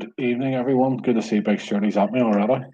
Good evening, everyone. Good to see Big Shirley's at me already.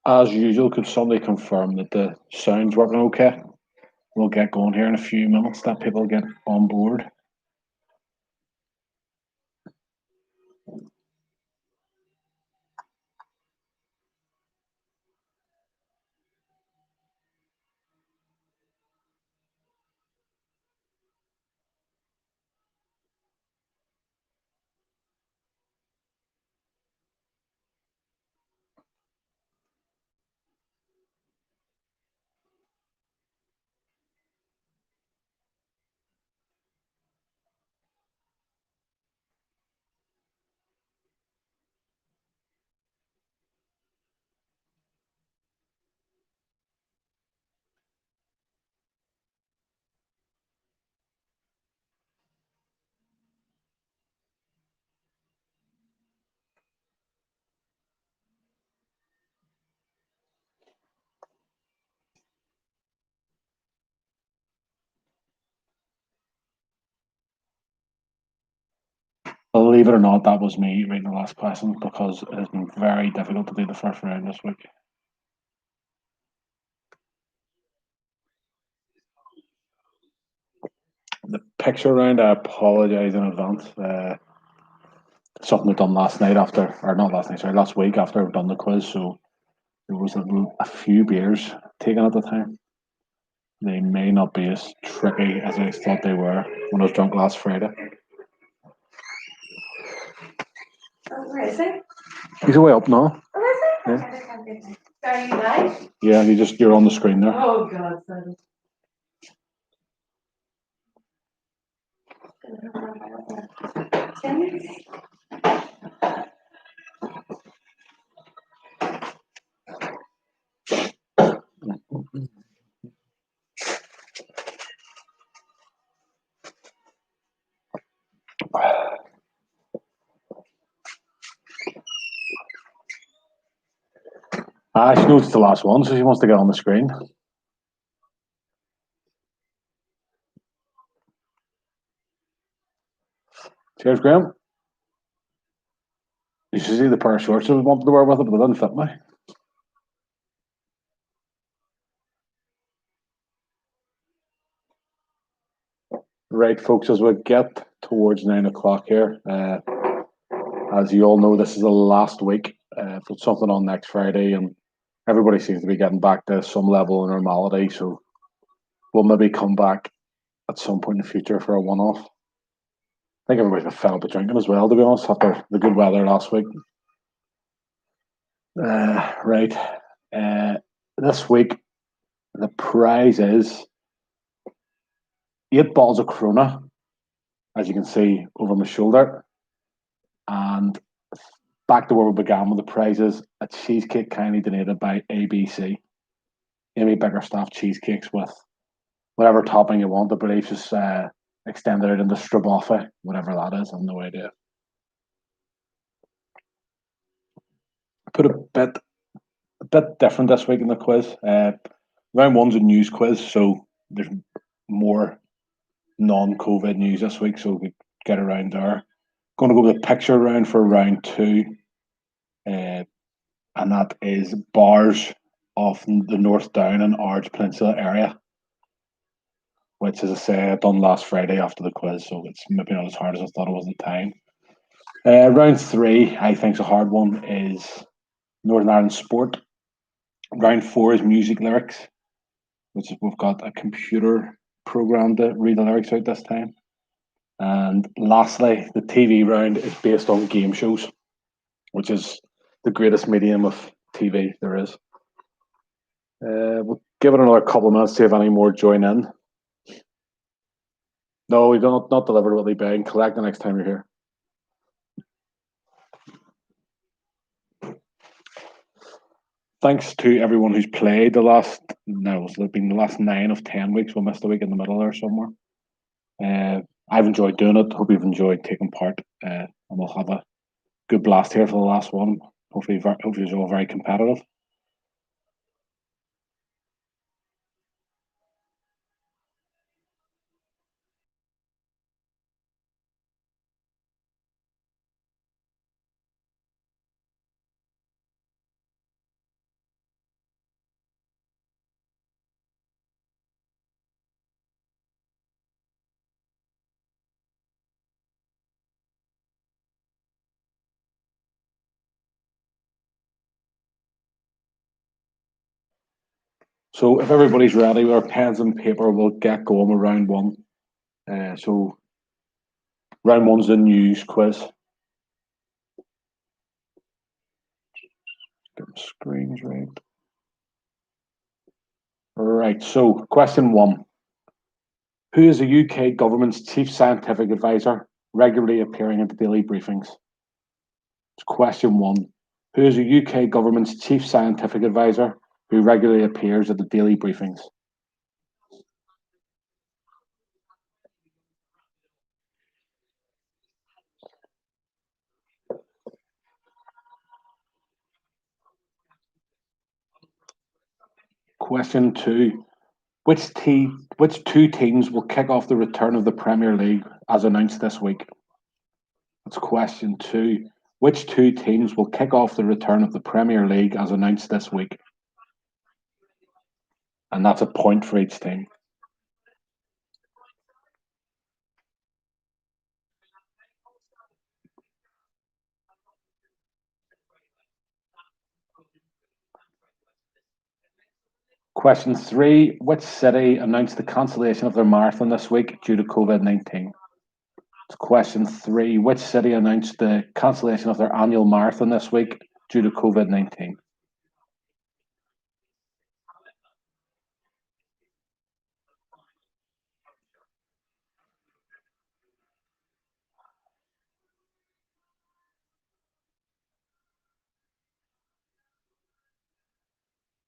As usual, could somebody confirm that the sound's working okay? We'll get going here in a few minutes, let people get on board. Believe it or not, that was me reading the last question because it has been very difficult to do the first round this week. The picture round, I apologise in advance. Something we've done last night after, or not last night, sorry, last week after we've done the quiz. So there was a few beers taken at the time. They may not be as tricky as I thought they were when I was drunk last Friday. Where is it? He's away up now. Oh, is it? Yeah. Are you live? Yeah, you're on the screen there. Oh, God. Sorry. She knows it's the last one, so she wants to get on the screen. Cheers, Graham. You should see the pair of shorts I wanted to wear with it, but they didn't fit me. Right, folks, as we get towards 9 o'clock here, as you all know, this is the last week. Put something on next Friday, and everybody seems to be getting back to some level of normality. So we'll maybe come back at some point in the future for a one-off. I think everybody's been fed up with drinking as well, to be honest, after the good weather last week. Right. This week, the prize is 8 bottles of Corona, as you can see over my shoulder. And back to where we began with the prizes, a cheesecake kindly donated by ABC. Amy Bickerstaff cheesecakes with whatever topping you want. I believe she's extended it into stroganoff, whatever that is. I have no idea. I put a bit different this week in the quiz. Round one's a news quiz, so there's more non-COVID news this week, so we get around there. Going to go with the picture round for round two, and that is bars off the North Down and Ards Peninsula area, which, as I say, I done last Friday after the quiz, so it's maybe not as hard as I thought it was at the time. Round three, I think, is a hard one, is Northern Ireland sport. Round four is music lyrics, which is, we've got a computer programmed to read the lyrics out this time. And lastly, the TV round is based on game shows, which is the greatest medium of TV there is. We'll give it another couple of minutes to see if any more join in. No, we don't not delivered what they buy. Collect the next time you're here. Thanks to everyone who's played the last. No, it's been the last 9 of 10 weeks. We'll miss a week in the middle there somewhere. I've enjoyed doing it. Hope you've enjoyed taking part. And we'll have a good blast here for the last one. Hopefully it's all very competitive. So if everybody's ready with our pens and paper, we'll get going with round one. So round one's the news quiz. Get my screens right. Right, so question 1. Who is the UK government's chief scientific advisor, regularly appearing at the daily briefings? It's question 1. Who is the UK government's chief scientific advisor, who regularly appears at the daily briefings? Question 2. Which two teams will kick off the return of the Premier League as announced this week? That's question 2. Which two teams will kick off the return of the Premier League as announced this week? And that's a point for each team. Question 3. Which city announced the cancellation of their marathon this week due to COVID-19? Question 3. Which city announced the cancellation of their annual marathon this week due to COVID-19?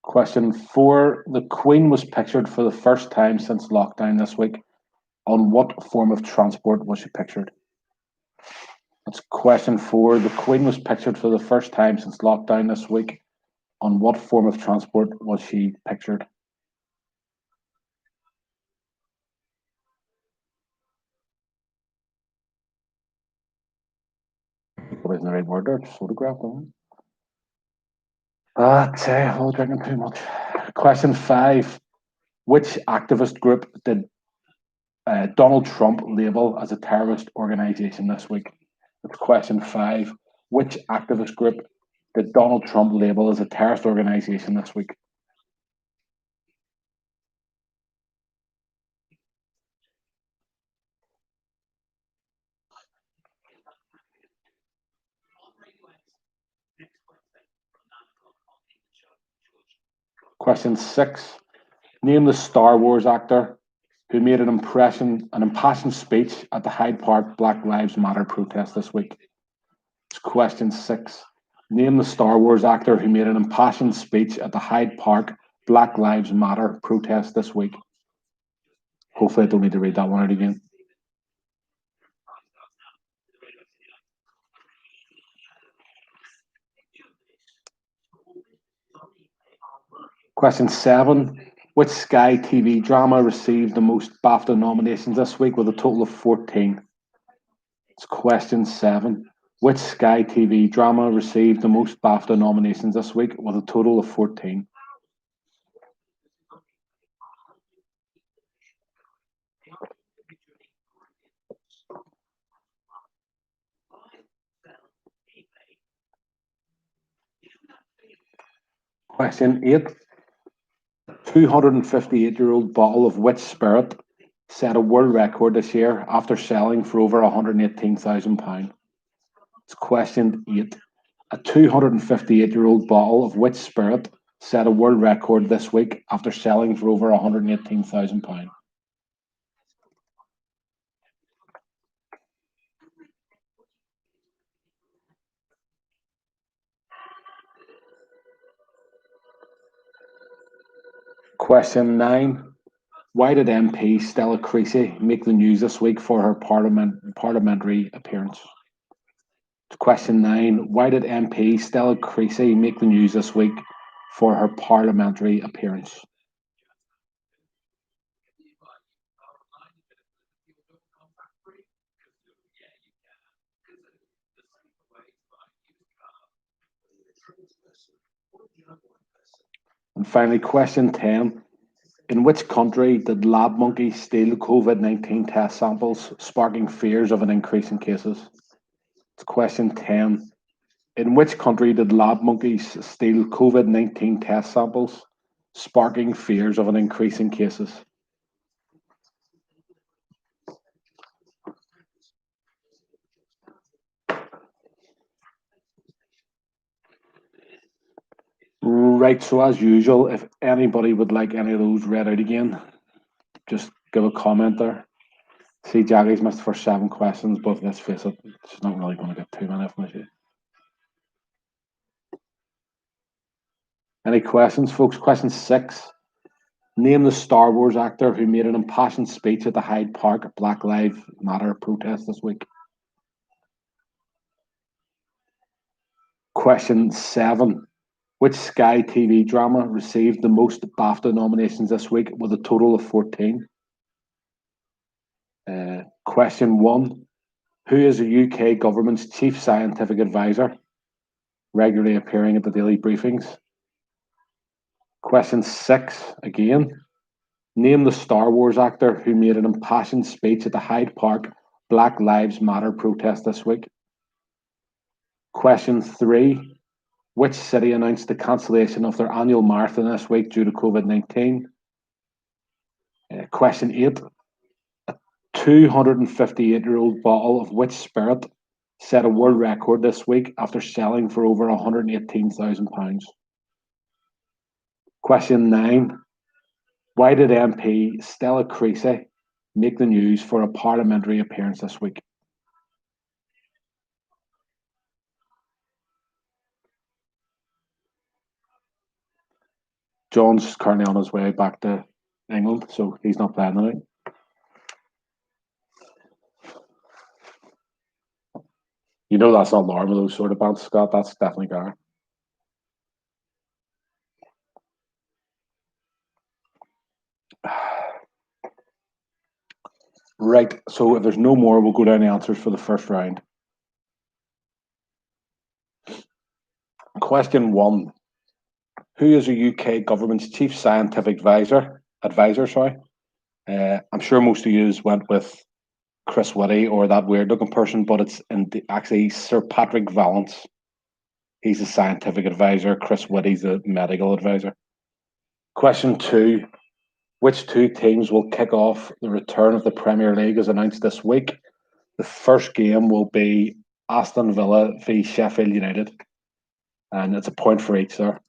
Question 4. The Queen was pictured for the first time since lockdown this week. On what form of transport was she pictured? That's question 4. The Queen was pictured for the first time since lockdown this week. On what form of transport was she pictured? Probably isn't the right word there. It's photographed. I'm drinking too much. Question 5. Which activist group did Donald Trump label as a terrorist organization this week? That's question 5. Which activist group did Donald Trump label as a terrorist organization this week? Question 6. Name the Star Wars actor who made an impassioned speech at the Hyde Park Black Lives Matter protest this week. It's question 6. Name the Star Wars actor who made an impassioned speech at the Hyde Park Black Lives Matter protest this week. Hopefully I don't need to read that one out again. Question 7. Which Sky TV drama received the most BAFTA nominations this week with a total of 14? It's question 7. Which Sky TV drama received the most BAFTA nominations this week with a total of 14? Question 8. 258-year-old bottle of which spirit set a world record this year after selling for over £118,000? It's question 8. A 258-year-old bottle of which spirit set a world record this week after selling for over £118,000? Question 9. Why did MP Stella Creasy make the news this week for her parliamentary appearance? Question 9. Why did MP Stella Creasy make the news this week for her parliamentary appearance? And finally, question 10. In which country did lab monkeys steal COVID-19 test samples, sparking fears of an increase in cases? It's question 10. In which country did lab monkeys steal COVID-19 test samples, sparking fears of an increase in cases? Right, so as usual, if anybody would like any of those read out again, just give a comment there. See, Jackie's missed the first 7 questions, but let's face it, she's not really going to get too many of them, is she? Any questions, folks? Question 6. Name the Star Wars actor who made an impassioned speech at the Hyde Park Black Lives Matter protest this week. Question 7. Which Sky TV drama received the most BAFTA nominations this week with a total of 14? Question 1. Who is the UK government's chief scientific advisor, regularly appearing at the daily briefings? Question 6, again. Name the Star Wars actor who made an impassioned speech at the Hyde Park Black Lives Matter protest this week. Question 3. Which city announced the cancellation of their annual marathon this week due to COVID-19? Question 8. A 258-year-old bottle of which spirit set a world record this week after selling for over £118,000? Question 9. Why did MP Stella Creasy make the news for a parliamentary appearance this week? John's currently on his way back to England, so he's not playing tonight. You know that's not normal, those sort of bands, Scott. That's definitely Gareth. Right, so if there's no more, we'll go down the answers for the first round. Question 1. Who is the UK government's chief scientific advisor? I'm sure most of you went with Chris Whitty or that weird-looking person, but it's actually Sir Patrick Vallance. He's a scientific advisor. Chris Whitty's a medical advisor. Question 2. Which 2 teams will kick off the return of the Premier League as announced this week? The first game will be Aston Villa v Sheffield United, and it's a point for each there.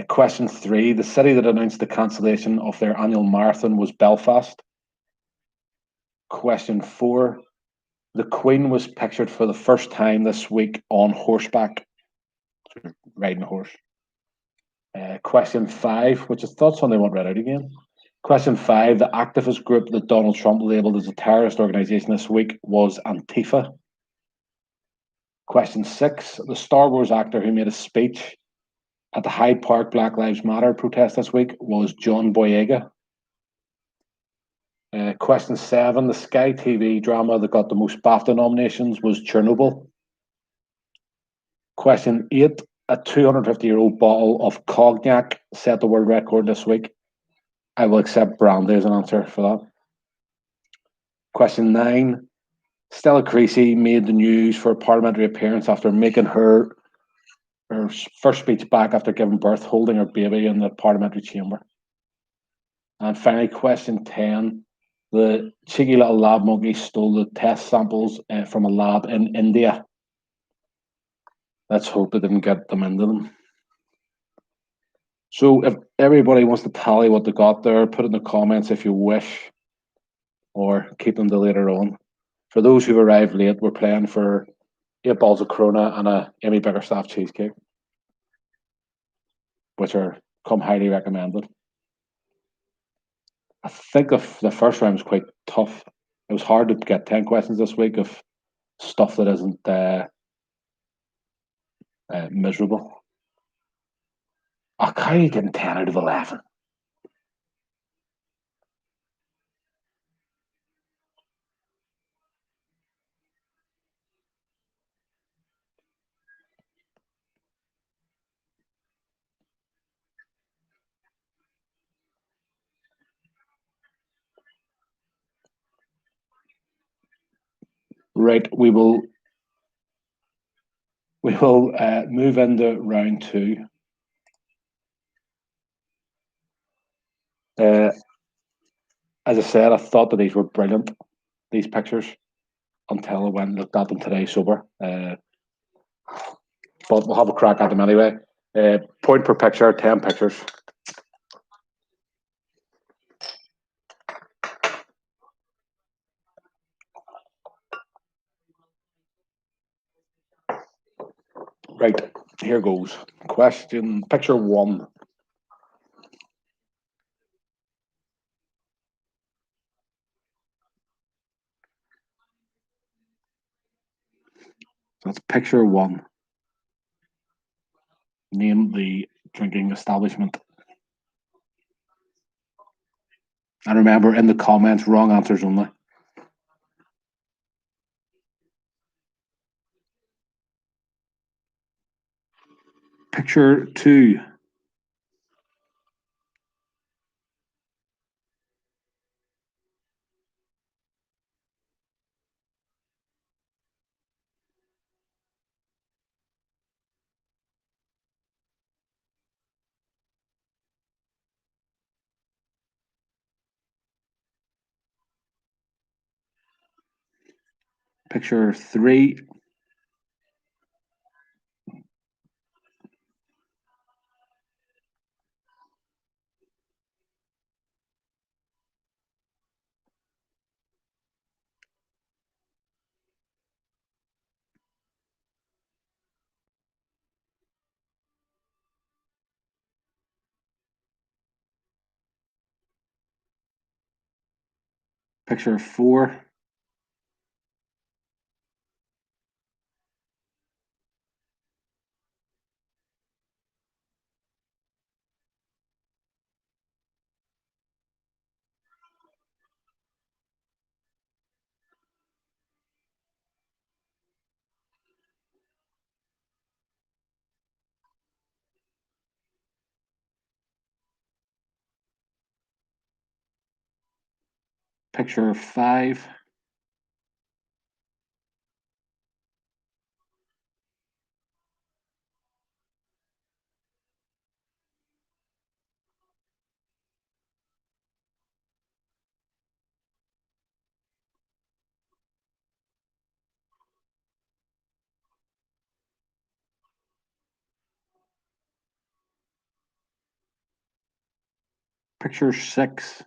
Question 3. The city that announced the cancellation of their annual marathon was Belfast. Question 4. The Queen was pictured for the first time this week on horseback, riding a horse. Question 5, which I thought somebody want read out again. Question 5, the activist group that Donald Trump labelled as a terrorist organisation this week was Antifa. Question 6, the Star Wars actor who made a speech at the Hyde Park Black Lives Matter protest this week was John Boyega. Question 7, the Sky TV drama that got the most BAFTA nominations was Chernobyl. Question 8, a 250-year-old bottle of cognac set the world record this week. I will accept brandy as an answer for that. Question 9, Stella Creasy made the news for a parliamentary appearance after making her first speech back after giving birth, holding her baby in the parliamentary chamber. And finally, question 10, The cheeky little lab monkey stole the test samples from a lab in India. Let's hope it didn't get them into them. So if everybody wants to tally what they got there, put it in the comments if you wish, or keep them to later on. For those who've arrived late, we're playing for 8 balls of Corona and a Amy Bickerstaff cheesecake, which are come highly recommended. I think the first round was quite tough. It was hard to get 10 questions this week of stuff that isn't miserable. How are you getting 10 out of 11? Right, we will move into round two. As I said, I thought that these were brilliant, these pictures, until I went and looked at them today sober. But we'll have a crack at them anyway. Point per picture, 10 pictures. Right, here goes. Question, picture one. That's picture one. Name the drinking establishment. And remember, in the comments, wrong answers only. Picture two. Picture three. Picture four. Picture five. Picture six.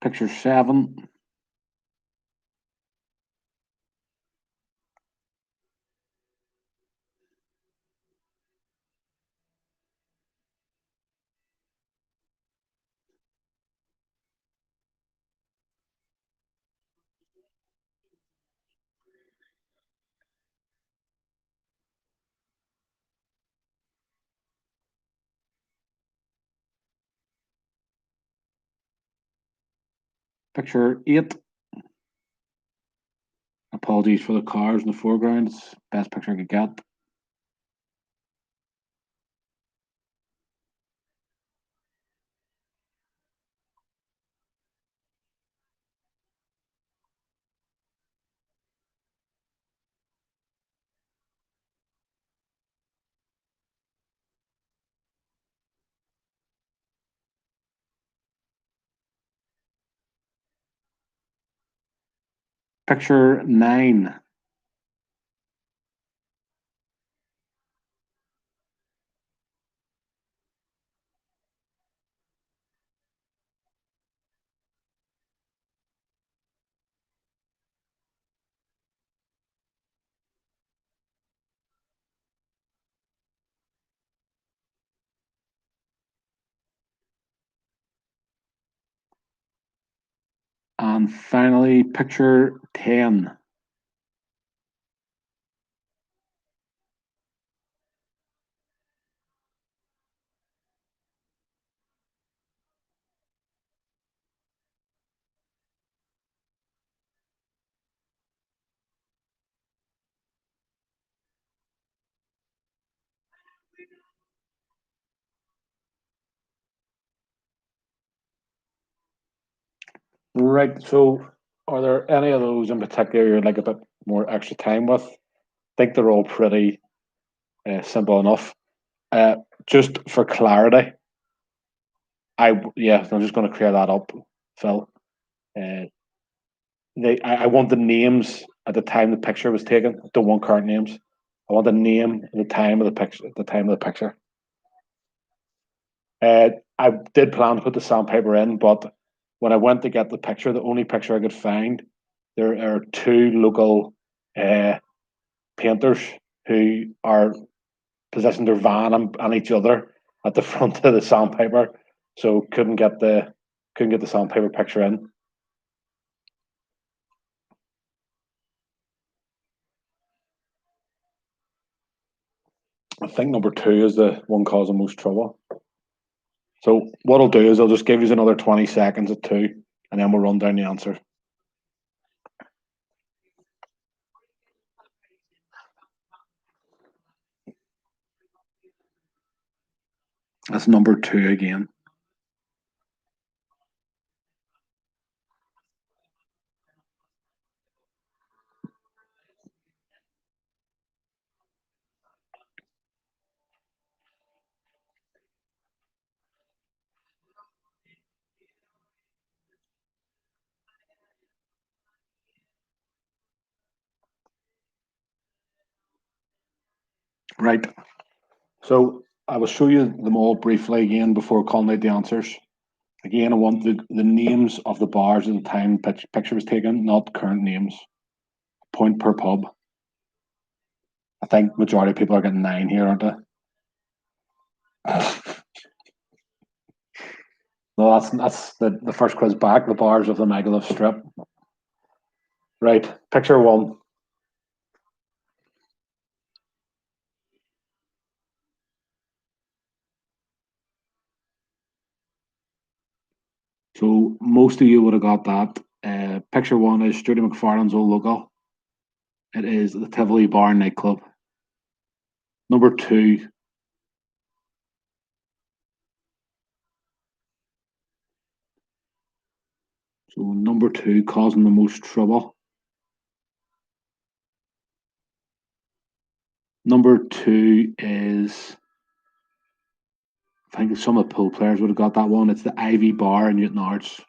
Picture seven. Picture eight. Apologies for the cars in the foreground. It's best picture I could get. Picture 9. And finally, picture 10. Right. So, are there any of those in particular you'd like a bit more extra time with? I think they're all pretty simple enough. Uh, just for clarity, I'm just going to clear that up, Phil. Uh, I want the names at the time the picture was taken. I don't want current names. I want the name at the time of the picture. At the time of the picture. I did plan to put the sandpaper in, but when I went to get the picture, the only picture I could find, there are two local uh, painters who are positioned their van and each other at the front of the sandpaper, so couldn't get the sandpaper picture in. I think number two is the one causing most trouble. So what I'll do is I'll just give you another 20 seconds at two, and then we'll run down the answer. That's number two again. Right. So I will show you them all briefly again before calling out the answers. Again, I want the names of the bars at the time picture was taken, not current names. Point per pub. I think majority of people are getting 9 here, aren't they? No, that's the first quiz back. The bars of the Megalith strip. Right, picture 1. So most of you would have got that. Picture 1 is Stuart McFarlane's old logo. It is the Tivoli Bar nightclub. Number 2. So number 2 causing the most trouble. Number 2 is, I think some of the pool players would have got that one. It's the Ivy Bar in Newtownards.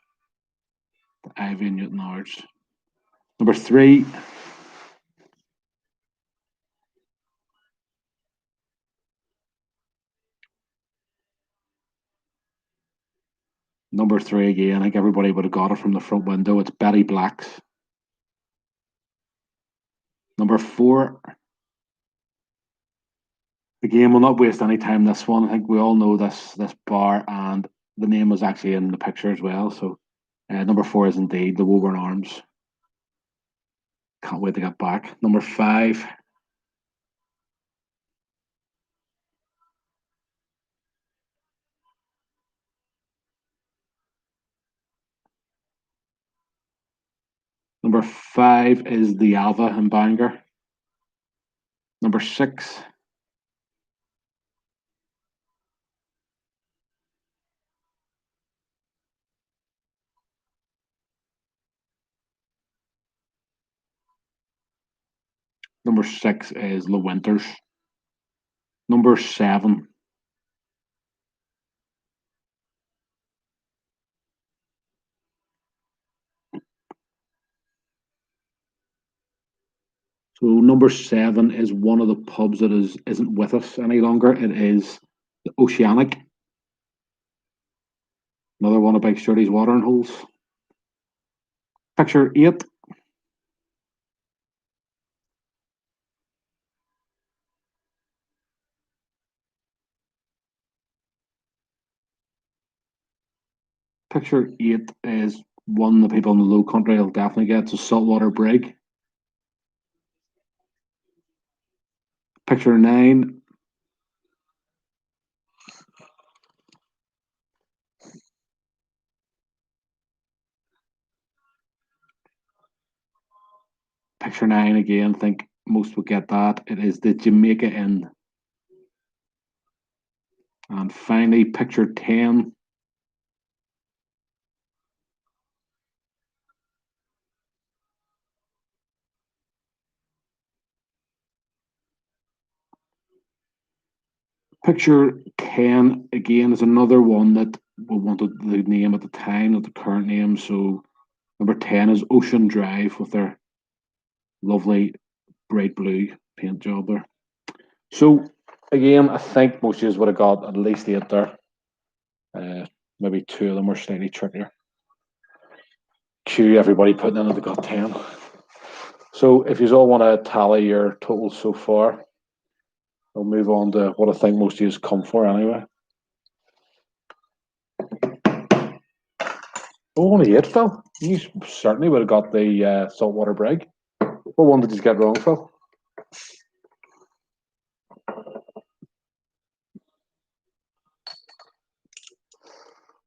The Ivy in Newtownards. Number 3. Number 3 again. I think everybody would have got it from the front window. It's Betty Black's. Number 4. Again, we'll not waste any time this one. I think we all know this bar, and the name was actually in the picture as well. So number 4 is indeed the Woburn Arms. Can't wait to get back. Number 5. Number Number 5 is the Alva in Bangor. Number 6. Number 6 is Le Winters. Number 7. So number 7 is one of the pubs that isn't with us any longer. It is the Oceanic. Another one of Big Sturdy's watering holes. Picture 8. Picture 8 is one the people in the Low Country will definitely get. It's a saltwater brig. Picture 9. Picture 9 again. I think most will get that. It is the Jamaica Inn. And finally, picture 10. Picture 10 again is another one that we wanted the name at the time, not the current name. So number 10 is Ocean Drive with their lovely bright blue paint job there. So again, I think most of you would have got at least 8 there. Maybe 2 of them were slightly trickier. Cue everybody putting in that they got 10. So if you all want to tally your totals so far, I'll move on to what I think most of you come for anyway. Oh, only 8, Phil. You certainly would have got the saltwater brig. What one did you get wrong, Phil?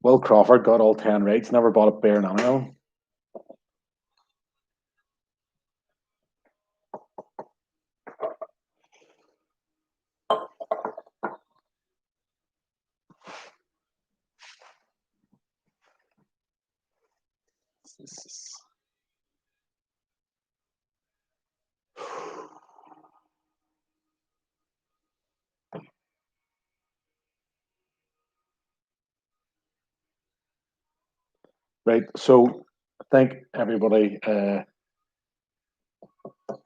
Will Crawford got all 10 right. Never bought a beer in Annabelle. Right, so I think everybody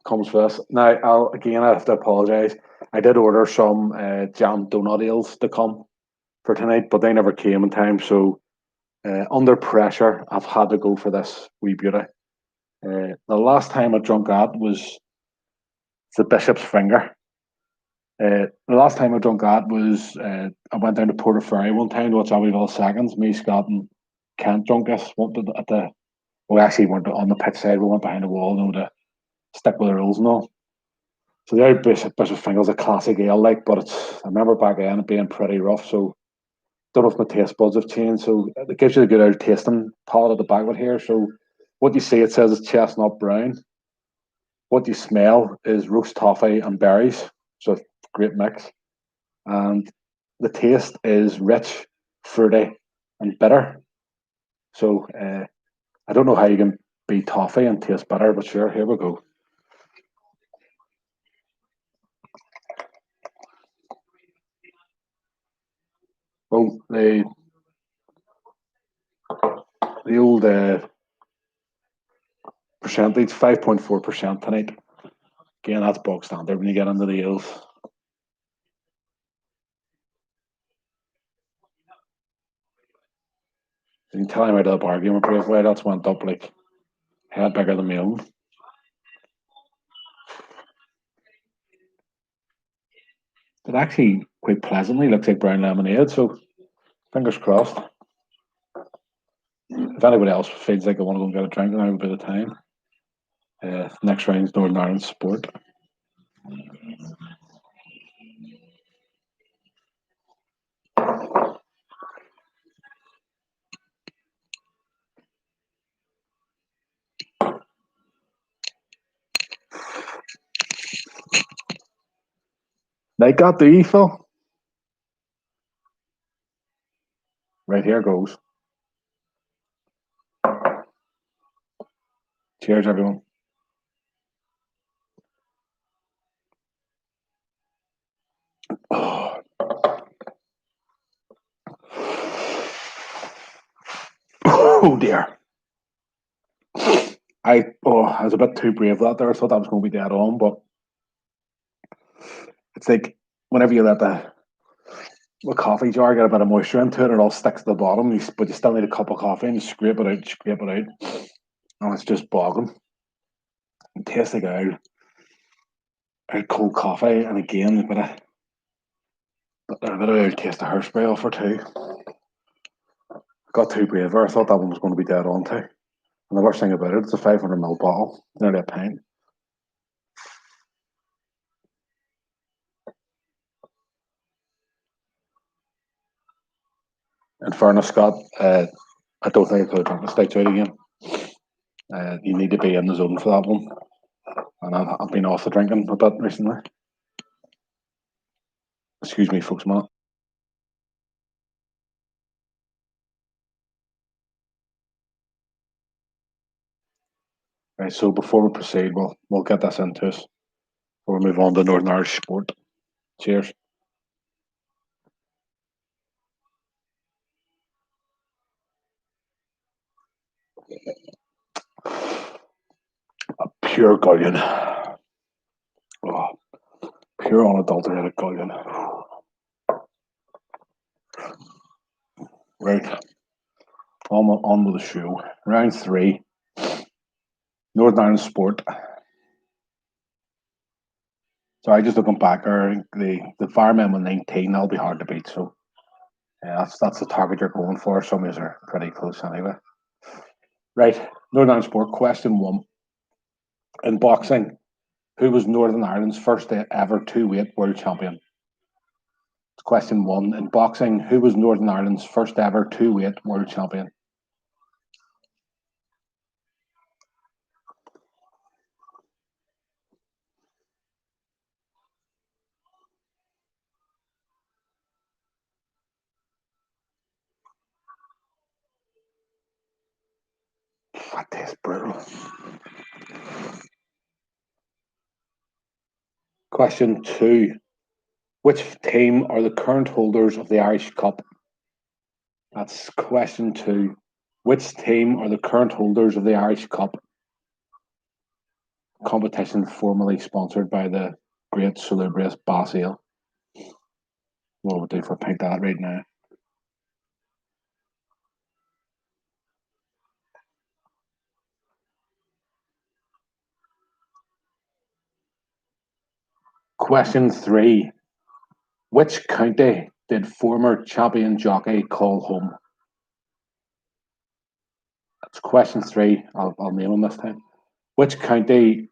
comes for this. Now, I have to apologise. I did order some jam donut ales to come for tonight, but they never came in time. So, under pressure, I've had to go for this wee beauty. The last time I drunk that was the Bishop's Finger. The last time I drunk that was I went down to Portaferry one time to watch Abbeville Seconds. Me, Scott, and Kent drunk us. We actually weren't on the pitch side. We went behind the wall, to stick with the rules and all. So the Irish Bishop's Finger is a classic ale, but I remember back then it being pretty rough. So don't know if my taste buds have changed. So it gives you a good old tasting palate at the back of it here. So what you see, it says it's chestnut brown. What you smell is roast toffee and berries. So great mix. And the taste is rich, fruity, and bitter. So I don't know how you can be toffee and taste bitter, but sure, here we go. Well, the old percentage, 5.4% tonight. Again, that's bog standard when you get into the ales. You can tell him out of the bar game, Brave Way, that's went up like head bigger than my own. It actually quite pleasantly looks like brown lemonade, so fingers crossed. If anybody else feels like they want to go and get a drink, now would be the time. Next round's Northern Ireland Sport. They got the you, Phil? Right, here goes. Cheers, everyone. Oh, oh dear. I was a bit too brave that there. I thought that was going to be dead on, but it's like whenever you let the coffee jar get a bit of moisture into it, it all sticks to the bottom. But you still need a cup of coffee and you scrape it out, and it's just bogging. It tastes like a cold coffee, and again a bit of taste of hairspray off her too. Got too brave there. I thought that one was going to be dead on too. And the worst thing about it, it's a 500 ml bottle, nearly a pint. In fairness, Scott, I don't think I could have drunk the stakes out again. You need to be in the zone for that one. And I've been off the drinking a bit recently. Excuse me, folks, man. Right, so before we proceed, we'll get this into us before we move on to Northern Irish sport. Cheers. A pure Gullion. Oh, pure unadulterated Gullion. Right, on with the show. Round 3. Northern Ireland sport. So I just looking back, the firemen with 19, that'll be hard to beat. So yeah, that's the target you're going for. Some of these are pretty close anyway. Right, Northern Ireland sport. Question 1. In boxing, who was Northern Ireland's first ever two-weight world champion? Question 1. In boxing, who was Northern Ireland's first ever two-weight world champion? That is brutal. Question 2. Which team are the current holders of the Irish Cup? That's question 2. Which team are the current holders of the Irish Cup? Competition formerly sponsored by the great salubrious Basile. What would we do for pink that right now? Question 3. Which county did former champion jockey call home? That's question 3. I'll name him this time. Which county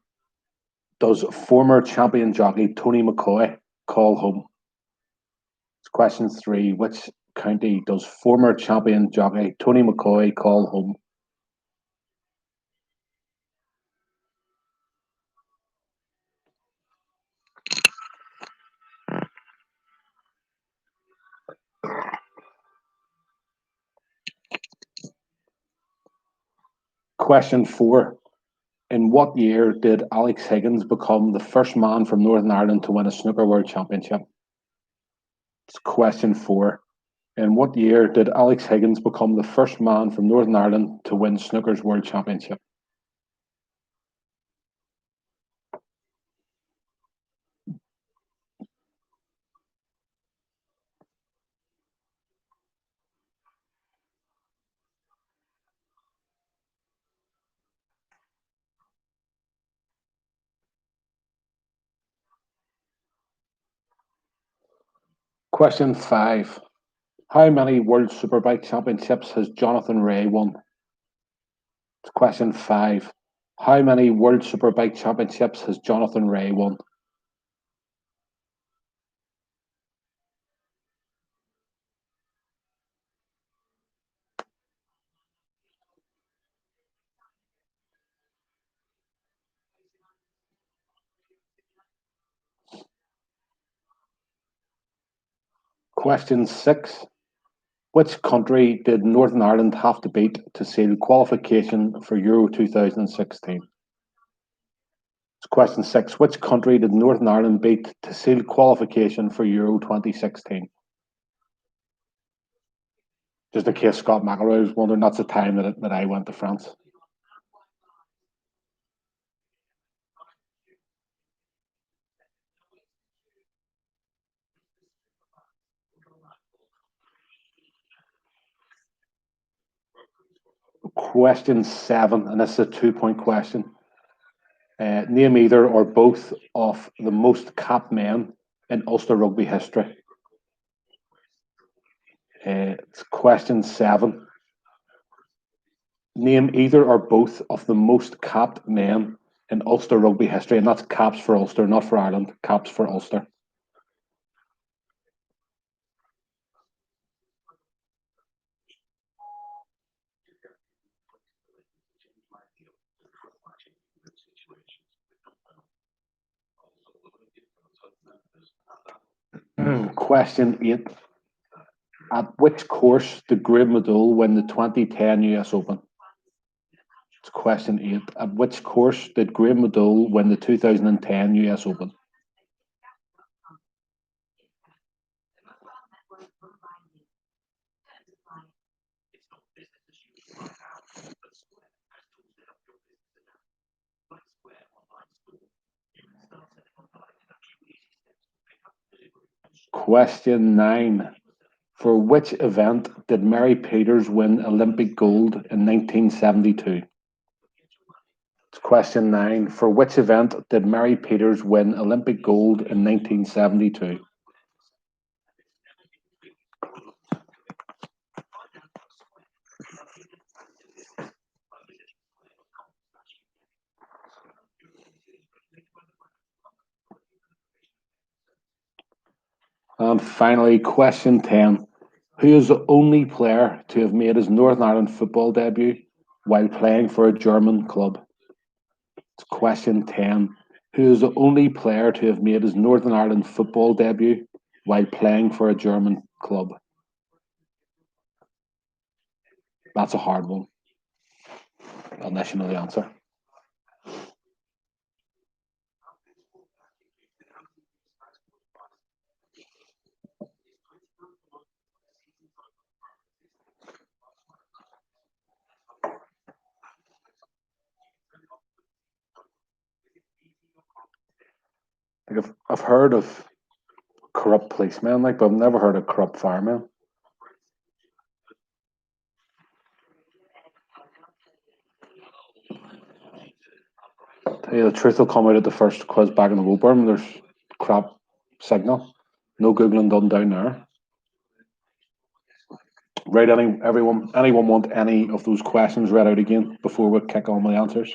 does former champion jockey Tony McCoy call home? It's question 3. Which county does former champion jockey Tony McCoy call home? Question 4. In what year did Alex Higgins become the first man from Northern Ireland to win a snooker world championship? It's question 4. In what year did Alex Higgins become the first man from Northern Ireland to win snooker's world championship? Question 5. How many World Superbike Championships has Jonathan Ray won? It's question 5. How many World Superbike Championships has Jonathan Ray won? Question 6. Which country did Northern Ireland have to beat to seal qualification for Euro 2016? Question 6. Which country did Northern Ireland beat to seal qualification for Euro 2016? Just in case Scott McElroy was wondering, that's the time that I went to France. Question 7, and this is a 2-point question. Name either or both of the most capped men in Ulster rugby history. It's question 7. Name either or both of the most capped men in Ulster rugby history, and that's caps for Ulster, not for Ireland. Caps for Ulster. Question 8. At which course did Graham Madoul win the 2010 US Open? It's question 8. At which course did Graham Madoul win the 2010 US Open? Question 9. For which event did Mary Peters win Olympic gold in 1972? It's question 9. For which event did Mary Peters win Olympic gold in 1972? And finally, question 10. Who is the only player to have made his Northern Ireland football debut while playing for a German club? It's question 10. Who is the only player to have made his Northern Ireland football debut while playing for a German club? That's a hard one, unless you know the answer. Like I've heard of corrupt policemen, but I've never heard of corrupt firemen. Tell you the truth will come out at the first quiz back in the Woburn. There's crap signal. No Googling done down there. Right, anyone want any of those questions read out again before we kick on with the answers?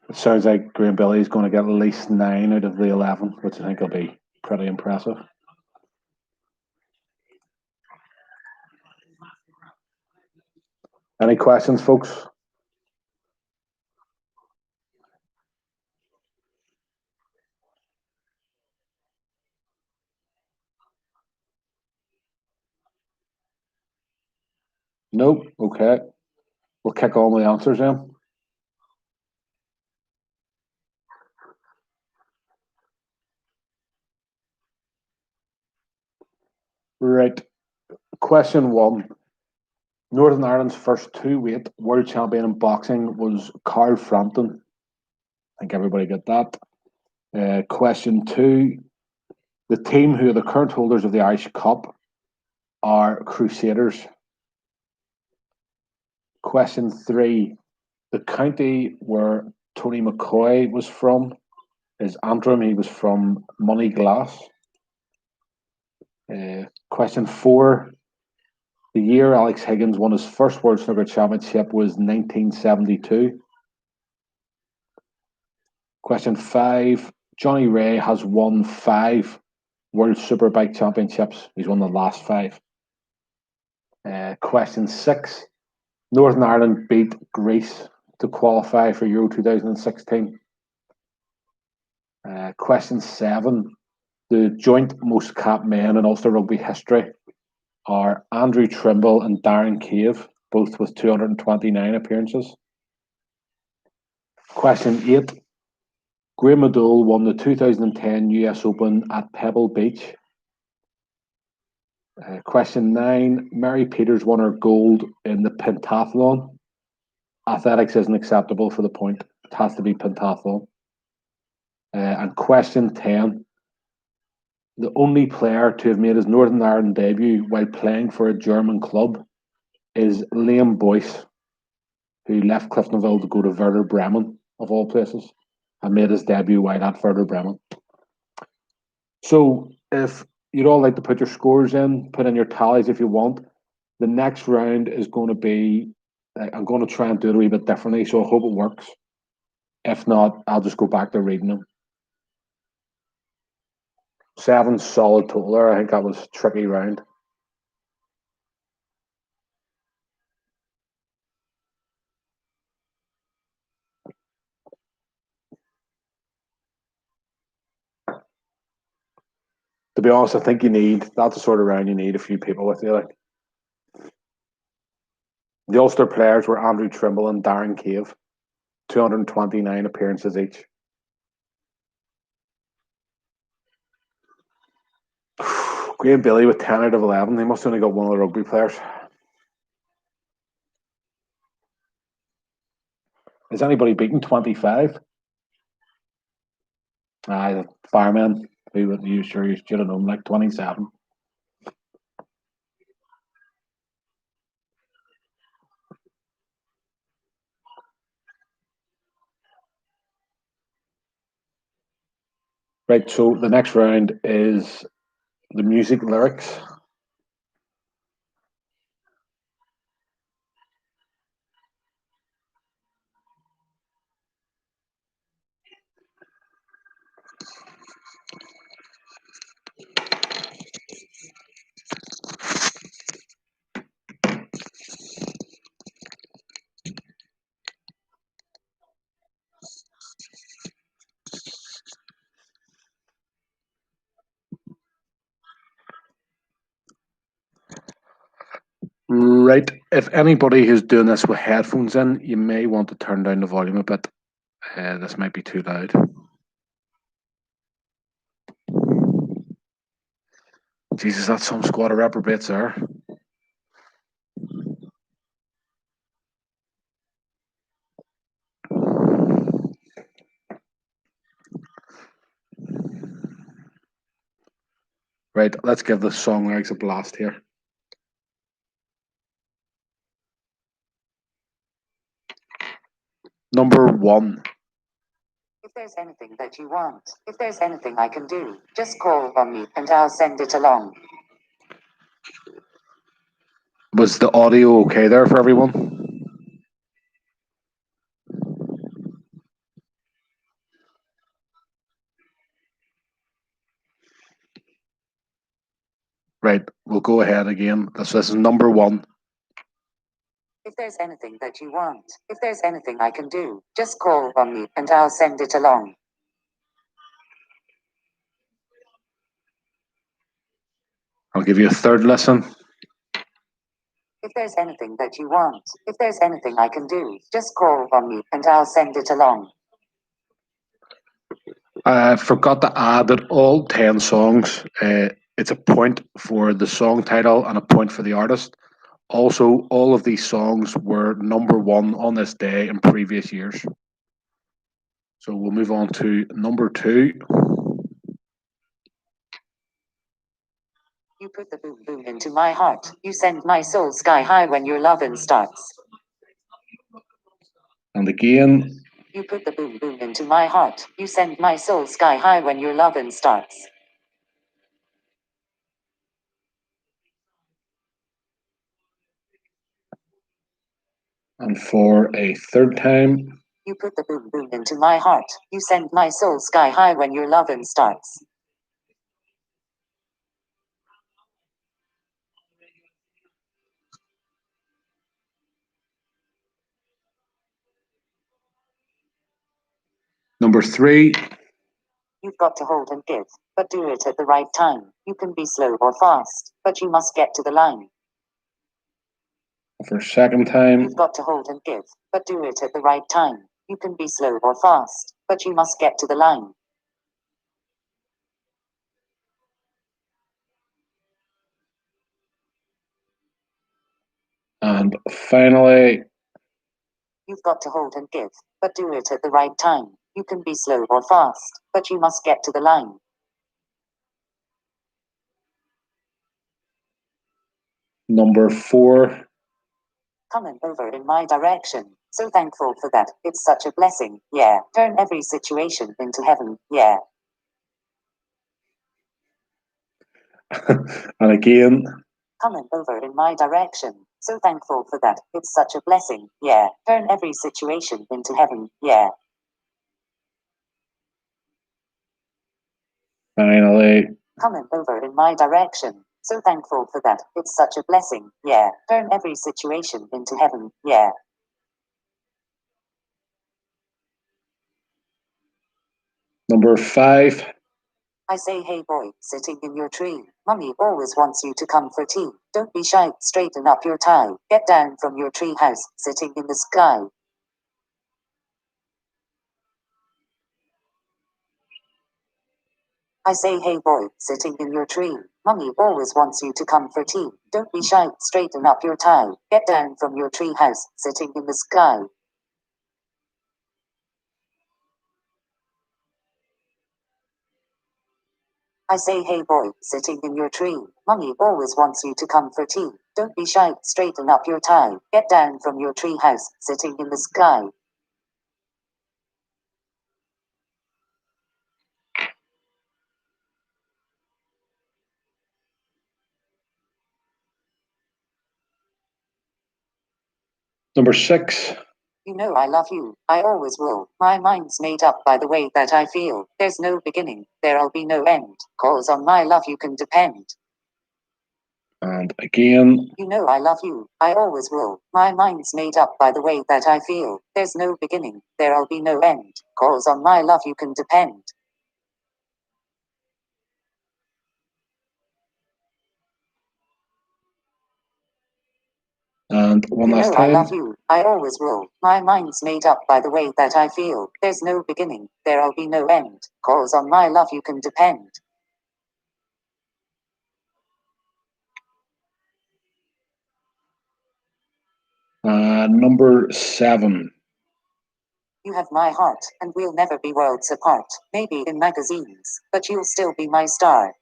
It sounds like Graham Billy is going to get at least 9 out of the 11, which I think will be pretty impressive. Any questions, folks? Nope. Okay. We'll kick on with the answers then. Right. Question 1. Northern Ireland's first 2-weight world champion in boxing was Carl Frampton. I think everybody get that. Question 2. The team who are the current holders of the Irish Cup are Crusaders. Question 3. The county where Tony McCoy was from is Antrim. He was from Moneyglass. Question 4. The year Alex Higgins won his first World Snooker Championship was 1972. Question 5. Johnny Ray has won 5 World Superbike Championships. He's won the last 5. Question 6. Northern Ireland beat Greece to qualify for Euro 2016. Question 7. The joint most capped men in Ulster rugby history are Andrew Trimble and Darren Cave, both with 229 appearances. Question 8. Graham O'Doul won the 2010 US Open at Pebble Beach. Question 9. Mary Peters won her gold in the pentathlon. Athletics isn't acceptable for the point. It has to be pentathlon. And question 10. The only player to have made his Northern Ireland debut while playing for a German club is Liam Boyce, who left Cliftonville to go to Werder Bremen, of all places, and made his debut while at Werder Bremen. So, if you'd all like to put your scores in, put in your tallies if you want. The next round is going to be, I'm going to try and do it a wee bit differently, so I hope it works. If not, I'll just go back to reading them. 7 solid total there. I think that was a tricky round. To be honest, I think that's the sort of round you need a few people with you. Like. The Ulster players were Andrew Trimble and Darren Cave, 229 appearances each. Graham Billy with 10 out of 11. They must have only got one of the rugby players. Is anybody beating 25? The fireman. Who would you sure you should have known, like 27. Right, so the next round is the music lyrics. Right, if anybody who's doing this with headphones in, you may want to turn down the volume a bit. This might be too loud. Jesus, that's some squad of reprobates there. Right, let's give the song lyrics a blast here. Number 1. If there's anything that you want, if there's anything I can do, just call on me and I'll send it along. Was the audio okay there for everyone? Right, we'll go ahead again. This is number 1. If there's anything that you want, if there's anything I can do, just call on me and I'll send it along. I'll give you a third listen. If there's anything that you want, if there's anything I can do, just call on me and I'll send it along. I forgot to add that all 10 songs, it's a point for the song title and a point for the artist. Also, all of these songs were number 1 on this day in previous years. So we'll move on to number 2. You put the boom boom into my heart. You send my soul sky high when your lovin' starts. And again. You put the boom boom into my heart. You send my soul sky high when your lovin' starts. And for a third time. You put the boom boom into my heart. You send my soul sky high when your lovin' starts. Number 3. You've got to hold and give. but do it at the right time. You can be slow or fast, but you must get to the line. For a second time. You've got to hold and give, but do it at the right time. You can be slow or fast, but you must get to the line. And finally. You've got to hold and give, but do it at the right time. You can be slow or fast, but you must get to the line. Number 4. Coming over in my direction. So thankful for that. It's such a blessing. Yeah. Turn every situation into heaven. Yeah. And again. Coming over in my direction. So thankful for that. It's such a blessing. Yeah. Turn every situation into heaven. Yeah. Finally. Coming over in my direction. So thankful for that. It's such a blessing. Yeah. Turn every situation into heaven. Yeah. Number 5. I say, hey boy, sitting in your tree. Mummy always wants you to come for tea. Don't be shy, straighten up your tie. Get down from your tree house, sitting in the sky. I say, hey boy, sitting in your tree. Mummy always wants you to come for tea. Don't be shy, straighten up your tie. Get down from your tree house, sitting in the sky. I say, hey boy, sitting in your tree. Mummy always wants you to come for tea. Don't be shy, straighten up your tie. Get down from your tree house, sitting in the sky. Number 6. You know I love you, I always will. My mind's made up by the way that I feel. There's no beginning, there'll be no end. 'Cause on my love you can depend. And again. You know I love you, I always will. My mind's made up by the way that I feel. There's no beginning, there'll be no end. 'Cause on my love you can depend. And one You last know I time. love you, I always will. My mind's made up by the way that I feel. There's no beginning, there'll be no end. 'Cause on my love you can depend. Number 7. You have my heart, and we'll never be worlds apart. Maybe in magazines, but you'll still be my star.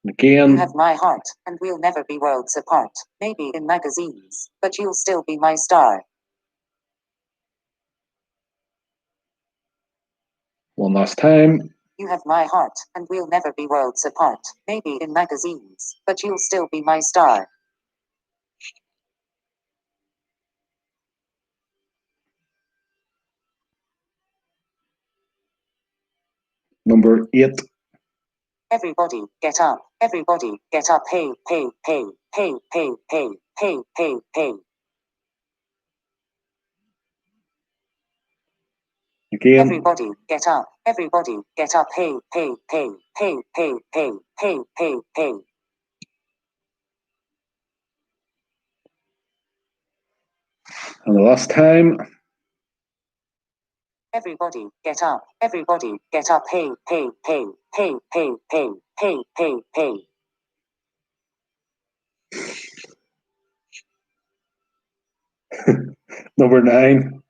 Again. You have my heart, and we'll never be worlds apart. Maybe in magazines, but you'll still be my star. One last time. You have my heart, and we'll never be worlds apart. Maybe in magazines, but you'll still be my star. Number 8. Everybody, get up. Everybody, get up. Hey, hey, hey, hey, hey, hey, hey, hey, hey. Again. Everybody, get up. Everybody, get up. Hey, hey, hey, hey, hey, hey, hey, hey, hey. And the last time. Everybody, get up. Everybody, get up. Hey, hey, hey, hey, hey, hey, hey, hey, hey. Number 9.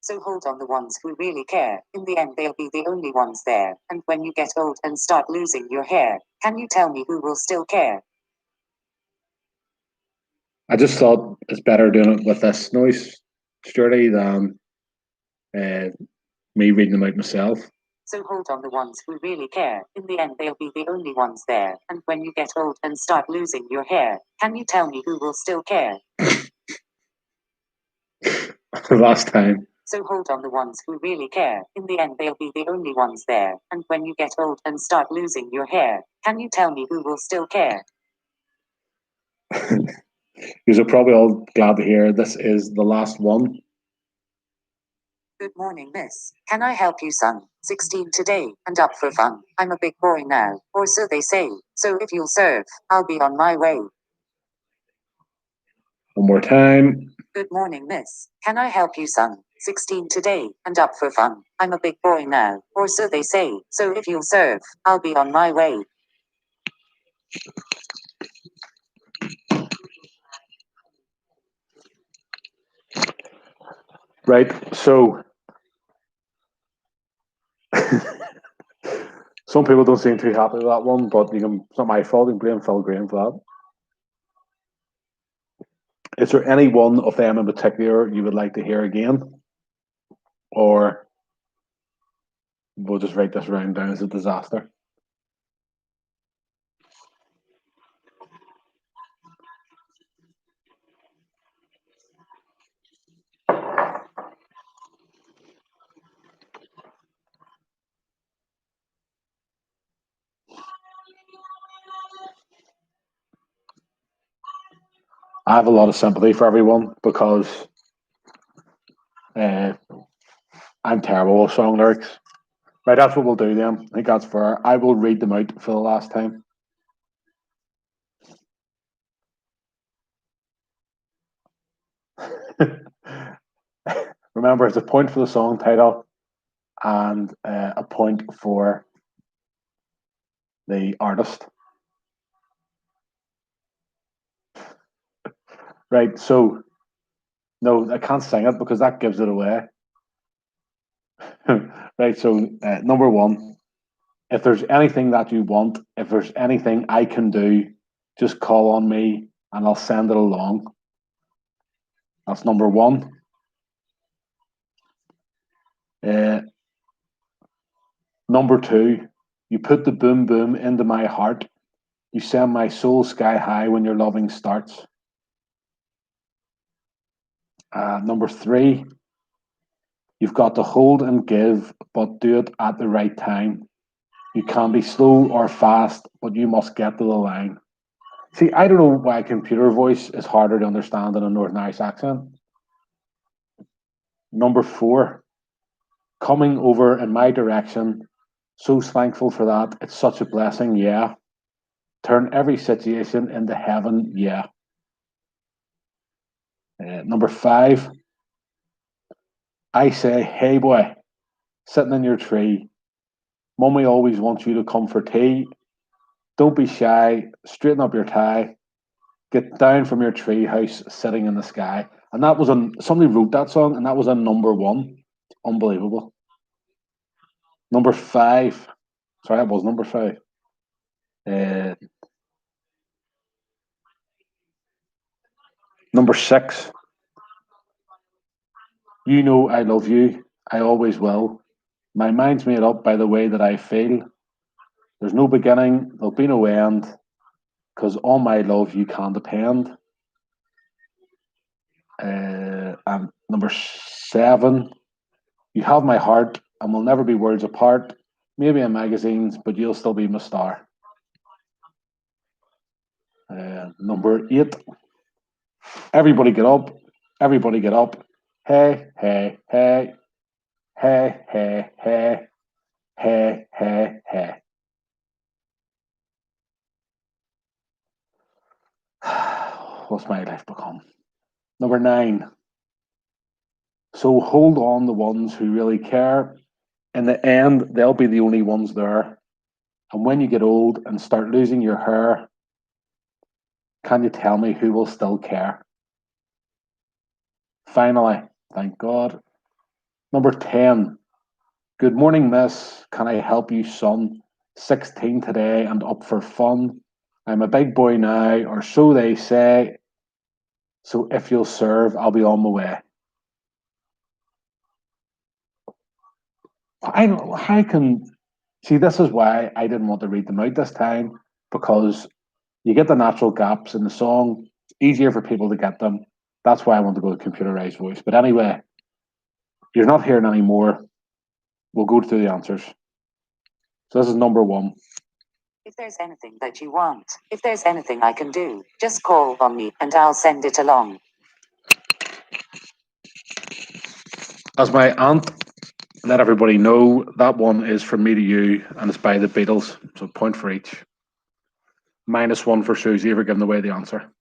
So hold on the ones who really care. In the end, they'll be the only ones there. And when you get old and start losing your hair, can you tell me who will still care? I just thought it's better doing it with this noise, Sturdy, than me reading them out myself. So hold on the ones who really care. In the end, they'll be the only ones there. And when you get old and start losing your hair, can you tell me who will still care? Last time. So hold on the ones who really care. In the end, they'll be the only ones there. And when you get old and start losing your hair, can you tell me who will still care? You're probably all glad to hear this is the last one. Good morning, miss. Can I help you, son? 16 today, and up for fun. I'm a big boy now, or so they say. So if you'll serve, I'll be on my way. One more time. Good morning, miss. Can I help you, son? 16 today, and up for fun. I'm a big boy now, or so they say. So if you'll serve, I'll be on my way. Right, so some people don't seem too happy with that one, but it's not my fault. You can blame Phil Graham for that. Is there any one of them in particular you would like to hear again? Or we'll just write this round down as a disaster? I have a lot of sympathy for everyone because I'm terrible with song lyrics. Right, that's what we'll do then. I think that's fair. I will read them out for the last time. Remember, it's a point for the song title and a point for the artist. Right, so no, I can't sing it because that gives it away. Right, so number one, if there's anything that you want, if there's anything I can do, just call on me and I'll send it along. That's number one. Number two, you put the boom boom into my heart. You send my soul sky high when your loving starts. Number three, you've got to hold and give, but do it at the right time. You can be slow or fast, but you must get to the line. See, I don't know why computer voice is harder to understand than a Northern Irish accent. Number four, coming over in my direction. So thankful for that. It's such a blessing, yeah. Turn every situation into heaven, yeah. Number five, I say, hey boy, sitting in your tree. Mummy always wants you to come for tea. Don't be shy, straighten up your tie, get down from your tree house sitting in the sky. And that was on somebody wrote that song, and that was on number one. Unbelievable. Number five. Sorry, that was number five. Number six. You know I love you. I always will. My mind's made up by the way that I feel. There's no beginning, there'll be no end, because on my love you can depend. And number seven, you have my heart and we'll never be worlds apart. Maybe in magazines, but you'll still be my star. Number eight, everybody get up, everybody get up. Hey, hey, hey, hey, hey, hey, hey, hey, hey. What's my life become? Number nine. So hold on the ones who really care. In the end, they'll be the only ones there. And when you get old and start losing your hair, can you tell me who will still care? Finally, thank God. Number 10. Good morning, miss. Can I help you, son? 16 today and up for fun. I'm a big boy now, or so they say. So if you'll serve, I'll be on my way. I don't. How can see? This is why I didn't want to read them out this time, because you get the natural gaps in the song. It's easier for people to get them. That's why I want to go with computerized voice. But anyway, you're not hearing any more. We'll go through the answers. So this is number one. If there's anything that you want, if there's anything I can do, just call on me and I'll send it along. As my aunt let everybody know, that one is from me to you, and it's by the Beatles. So point for each. -1 for Susie for giving away the answer.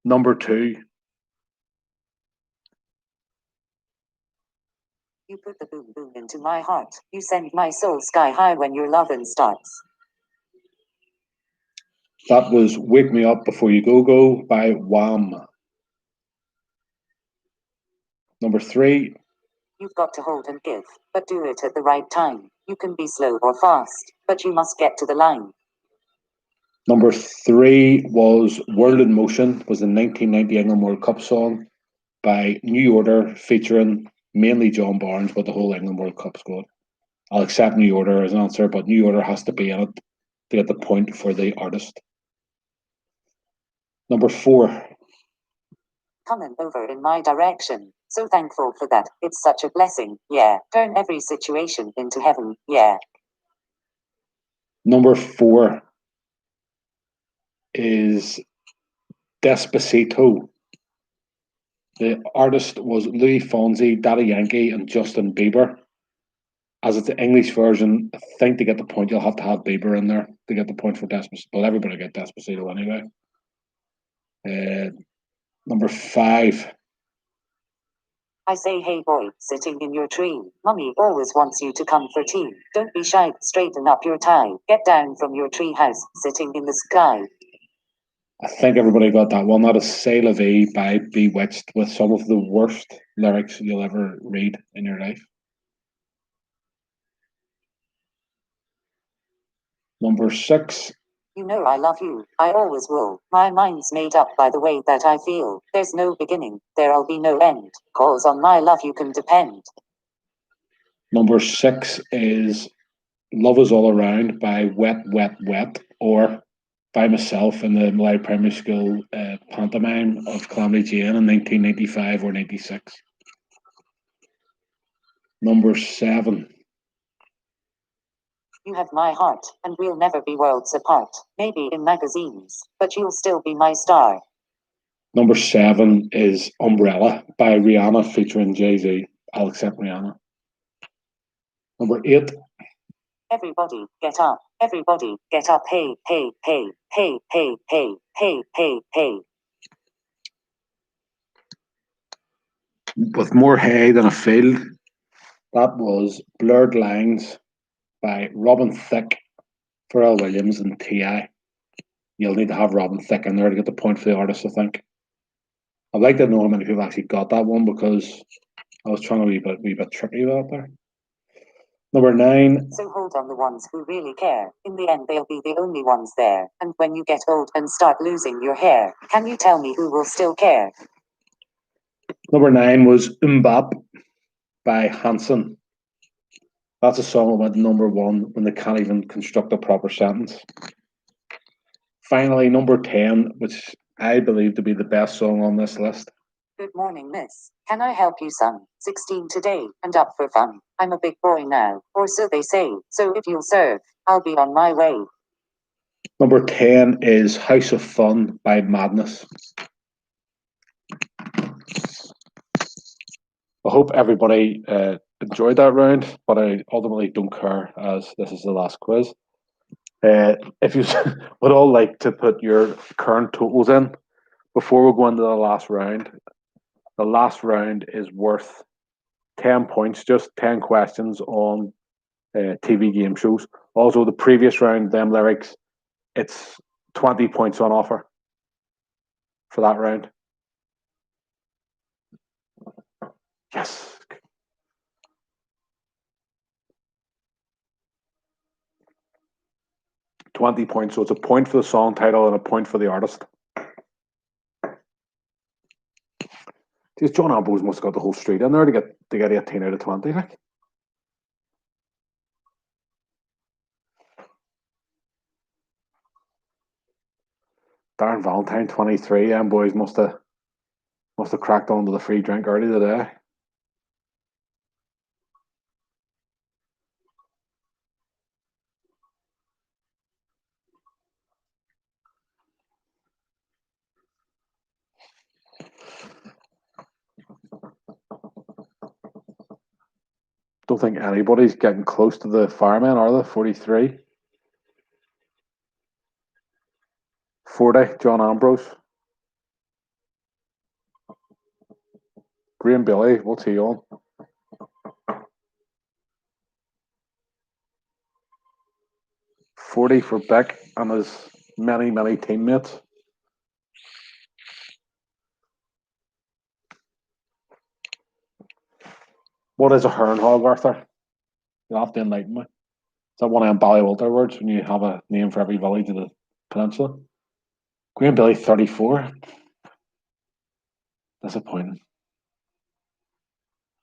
Number 2. You put the boom boom into my heart. You send my soul sky high when your lovin' starts. That was Wake Me Up Before You Go Go by Wham. Number 3. You've got to hold and give, but do it at the right time. You can be slow or fast, but you must get to the line. Number 3 was World in Motion, was the 1990 England World Cup song by New Order, featuring mainly John Barnes, but the whole England World Cup squad. I'll accept New Order as an answer, but New Order has to be in it to get the point for the artist. Number 4. Coming over in my direction. So thankful for that. It's such a blessing. Yeah. Turn every situation into heaven. Yeah. Number 4 is Despacito. The artist was Louis Fonsi, Daddy Yankee, and Justin Bieber. As it's the English version, I think to get the point, you'll have to have Bieber in there to get the point for Despacito. Well, everybody get Despacito anyway. Number 5. I say, hey boy, sitting in your tree. Mummy always wants you to come for tea. Don't be shy, straighten up your tie. Get down from your tree house, sitting in the sky. I think everybody got that one. That is C'est La Vie by Bewitched, with some of the worst lyrics you'll ever read in your life. Number 6. You know I love you, I always will. My mind's made up by the way that I feel. There's no beginning, there'll be no end. 'Cause on my love you can depend. Number 6 is Love Is All Around by Wet, Wet, Wet, or By Myself in the Malay Primary School pantomime of Calamity Jane in 1995 or 96. Number 7. You have my heart, and we'll never be worlds apart. Maybe in magazines, but you'll still be my star. Number 7 is Umbrella by Rihanna featuring Jay-Z. I'll accept Rihanna. Number 8. Everybody, get up. Everybody, get up. Hey, hey, hey, hey, hey, hey, hey, hey, hey. With more hay than a field. That was Blurred Lines by Robin Thicke, Pharrell Williams, and T.I. You'll need to have Robin Thicke in there to get the point for the artist, I think. I'd like to know how many people actually got that one, because I was trying to be a bit tricky with that there. Number 9. So hold on the ones who really care. In the end, they'll be the only ones there. And when you get old and start losing your hair, can you tell me who will still care? Number 9 was Mbap by Hanson. That's a song that went number 1 when they can't even construct a proper sentence. Finally, number 10, which I believe to be the best song on this list. Good morning, miss. Can I help you, son? 16 today, and up for fun. I'm a big boy now, or so they say. So if you'll serve, I'll be on my way. Number 10 is House of Fun by Madness. I hope everybody enjoyed that round, but I ultimately don't care, as this is the last quiz. If you would all like to put your current totals in before we go into the last round is worth 10 points, just 10 questions on TV game shows. Also, the previous round, them lyrics, it's 20 points on offer for that round. Yes. 20 points, so it's a point for the song title and a point for the artist. Jeez, John Ambrose must have got the whole street in there to get 18 out of 20. Like. Darren Valentine, 23. Boys must have cracked onto the free drink early today. Don't think anybody's getting close to the firemen, are they? 43. 40, John Ambrose. Graham Billy, what's he on? 40 for Beck and his many, many teammates. What is a hern hog, Arthur? You'll have to enlighten me. Is that one of them Ballywalter words when you have a name for every village of the peninsula? Graham Billy, 34. Disappointing.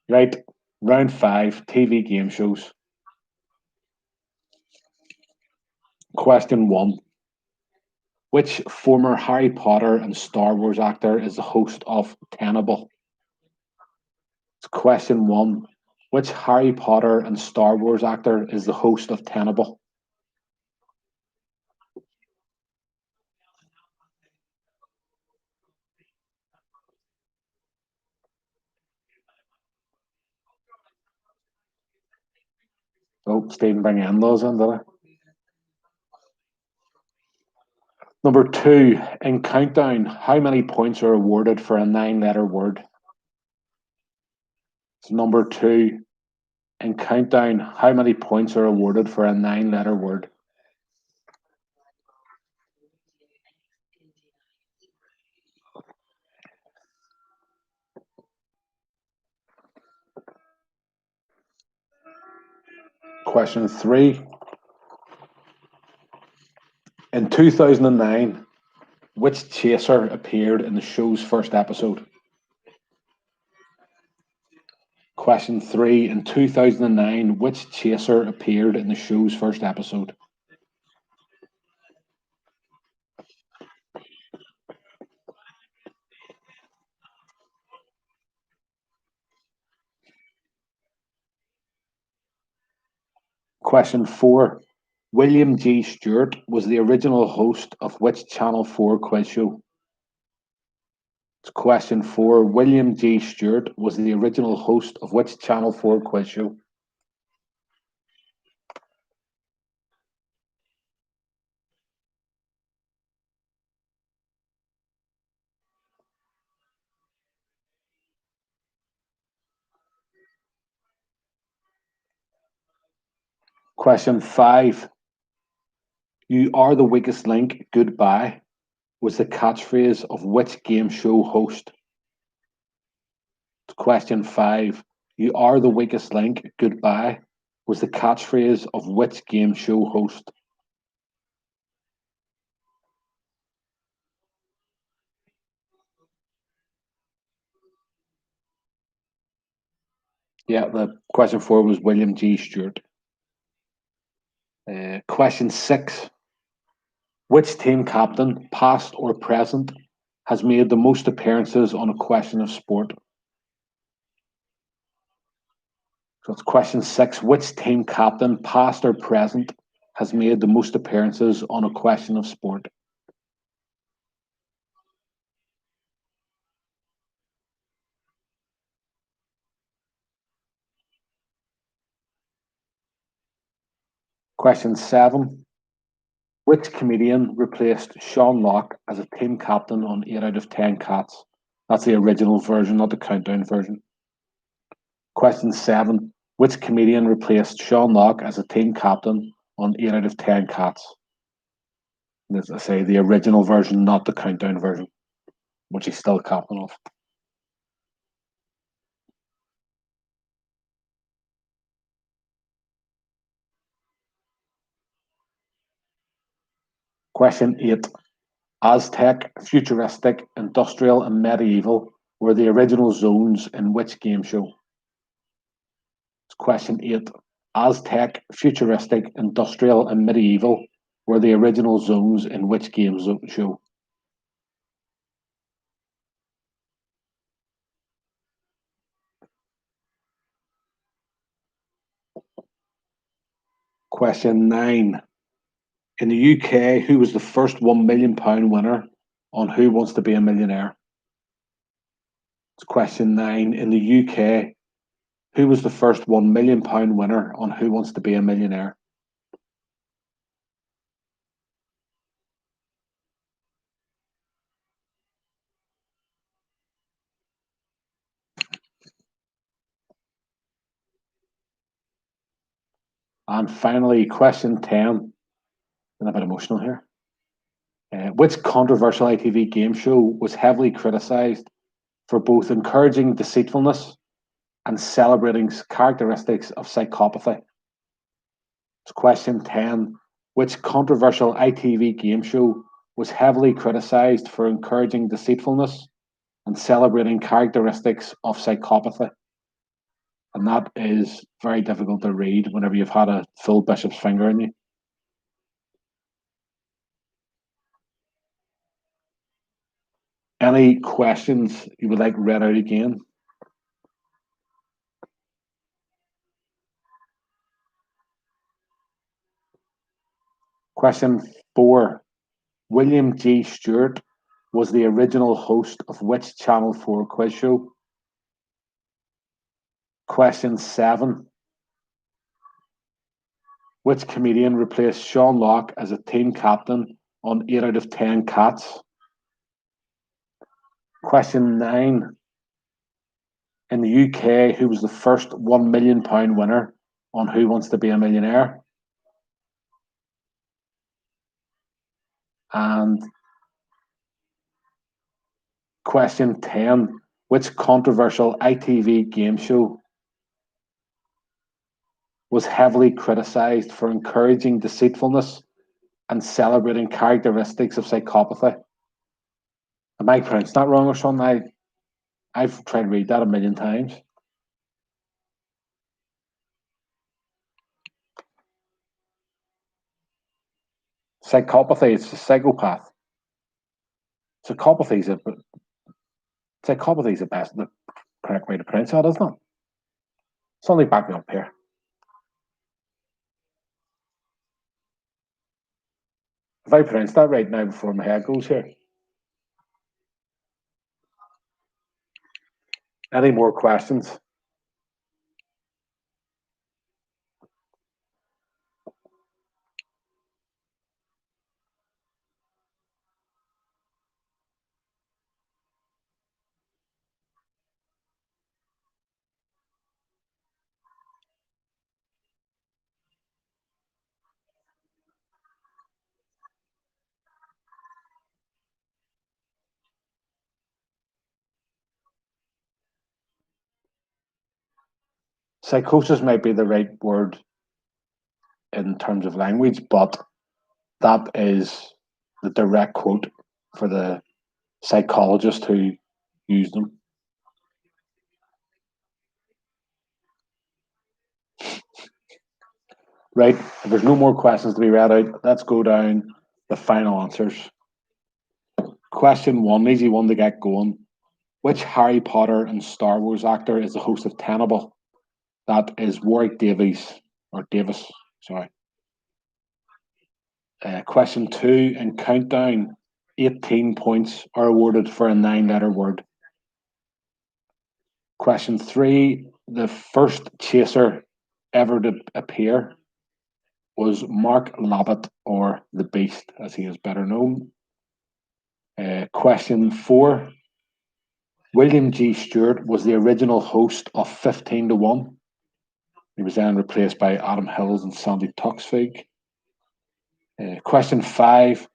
Right, round 5, TV game shows. Question 1. Which former Harry Potter and Star Wars actor is the host of Tenable? Question 1. Which Harry Potter and Star Wars actor is the host of Tenable? Oh, Stephen bring in-laws in, did I? Number 2, in Countdown, how many points are awarded for a 9-letter word? So number 2, in Countdown, how many points are awarded for a 9-letter word? Question 3. In 2009, which chaser appeared in the show's first episode? Question 3. In 2009, which chaser appeared in the show's first episode? Question 4. William G. Stewart was the original host of which Channel 4 quiz show? Question 4. William G. Stewart was the original host of which Channel 4 quiz show? Question 5. You are the weakest link, goodbye, was the catchphrase of which game show host? Question 5. You are the weakest link, goodbye, was the catchphrase of which game show host? Yeah, the question 4 was William G. Stewart. Question 6. Which team captain, past or present, has made the most appearances on A Question of Sport? So it's question 6. Which team captain, past or present, has made the most appearances on A Question of Sport? Question 7. Which comedian replaced Sean Locke as a team captain on 8 out of 10 Cats? That's the original version, not the countdown version. Question 7. Which comedian replaced Sean Locke as a team captain on 8 out of 10 Cats? And as I say, the original version, not the countdown version, which he's still captain of. Question 8. Aztec, futuristic, industrial, and medieval were the original zones in which game show? Question 8. Aztec, futuristic, industrial, and medieval were the original zones in which game show? Question 9. In the UK, who was the first £1 million winner on Who Wants to Be a Millionaire? Question 9. In the UK, Who was the first £1 million winner on Who Wants to Be a Millionaire? And finally, question 10. I'm a bit emotional here. Which controversial ITV game show was heavily criticised for both encouraging deceitfulness and celebrating characteristics of psychopathy? It's question 10. Which controversial ITV game show was heavily criticised for encouraging deceitfulness and celebrating characteristics of psychopathy? And that is very difficult to read whenever you've had a full bishop's finger in you. Any questions you would like read out again? Question 4. William G. Stewart was the original host of which Channel 4 quiz show? Question 7. Which comedian replaced Sean Locke as a team captain on 8 out of 10 Cats? Question 9. In the UK, who was the first £1 million winner on Who Wants to Be a Millionaire? And question 10. Which controversial ITV game show was heavily criticised for encouraging deceitfulness and celebrating characteristics of psychopathy? Am I pronouncing that wrong or something? I've tried to read that a million times. Psychopathy, it's a psychopath. Psychopathy is the best, the correct way to pronounce that, isn't it? Somebody back me up here. If I pronounce that right now before my head goes here. Any more questions? Psychosis might be the right word in terms of language, but that is the direct quote for the psychologist who used them. Right, if there's no more questions to be read out, let's go down the final answers. Question 1, easy one to get going. Which Harry Potter and Star Wars actor is the host of Tenable? That is Warwick Davis, sorry. Question 2, in Countdown, 18 points are awarded for a 9-letter word. Question 3, the first chaser ever to appear was Mark Labbott, or the Beast, as he is better known. Question 4, William G. Stewart was the original host of 15 to 1. He was then replaced by Adam Hills and Sandy Toksvig. Question 5,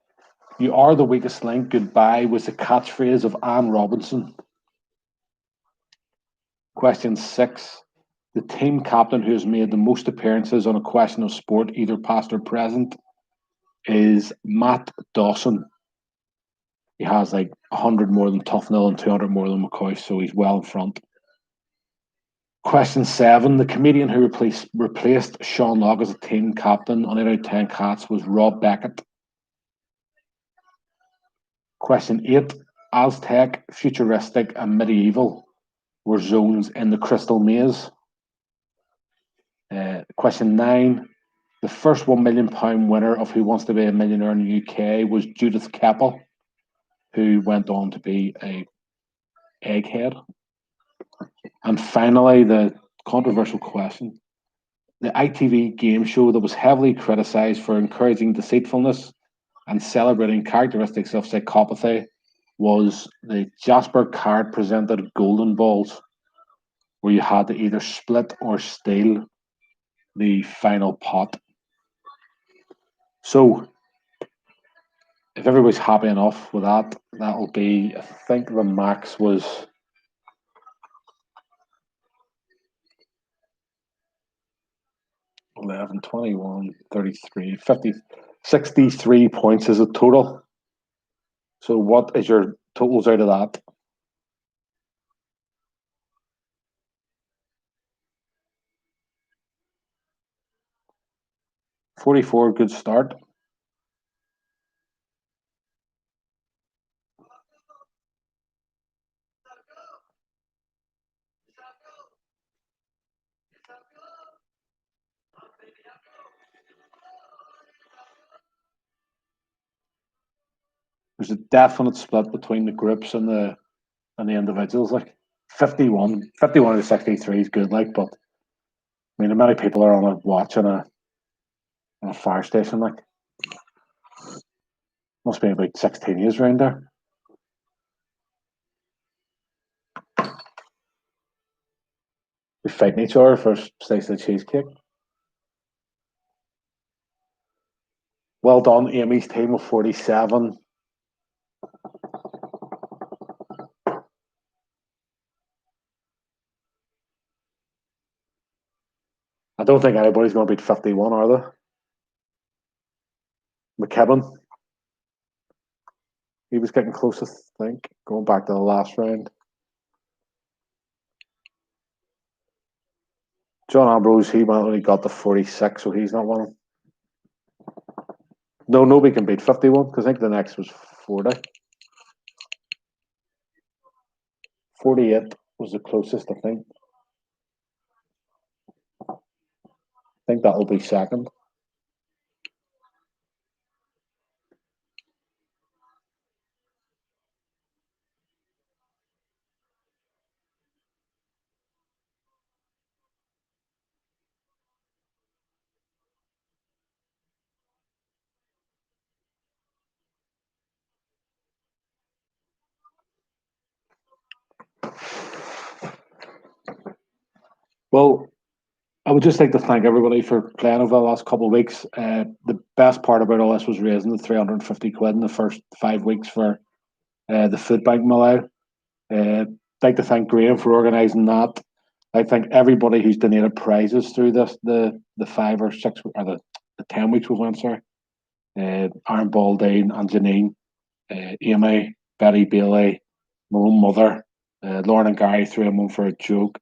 You Are the Weakest Link, Goodbye was the catchphrase of Anne Robinson. Question 6, the team captain who has made the most appearances on A Question of Sport, either past or present, is Matt Dawson. He has like 100 more than Tufnell and 200 more than McCoy, so he's well in front. Question 7, the comedian who replaced Sean Locke as a team captain on 8 out of 10 Cats was Rob Beckett. Question 8, Aztec, futuristic, and medieval were zones in the Crystal Maze. Question 9, the first £1 million winner of Who Wants to Be a Millionaire in the UK was Judith Keppel, who went on to be a egghead. And finally, the controversial question. The ITV game show that was heavily criticised for encouraging deceitfulness and celebrating characteristics of psychopathy was the Jasper Card presented Golden Balls, where you had to either split or steal the final pot. So, if everybody's happy enough with that, that'll be, I think the max was 11, 21, 33, 50, 63 points is a total. So what is your totals out of that? $44, good start. There's a definite split between the groups and the individuals. Like 51 to 63 is good. Like, but I mean, many people are on a watch on a fire station. Like, must be about 16 years around there. We're fighting each other for slice of the cheesecake. Well done, Amy's team of 47. I don't think anybody's going to beat 51, are they? McKibben. He was getting closest, I think, going back to the last round. John Ambrose, he only got the 46, so he's not winning. No, nobody can beat 51, because I think the next was 40. 48 was the closest, I think. I think that'll be second. Well, I would just like to thank everybody for playing over the last couple of weeks. The best part about all this was raising the 350 quid in the first 5 weeks for the food bank Malawi. I'd like to thank Graham for organising that. I thank everybody who's donated prizes through this, the 5 or 6 or the 10 weeks we went, sorry. Aaron Baldine and Janine, Amy, Betty Bailey, my own mother, Lauren and Gary threw him on for a joke.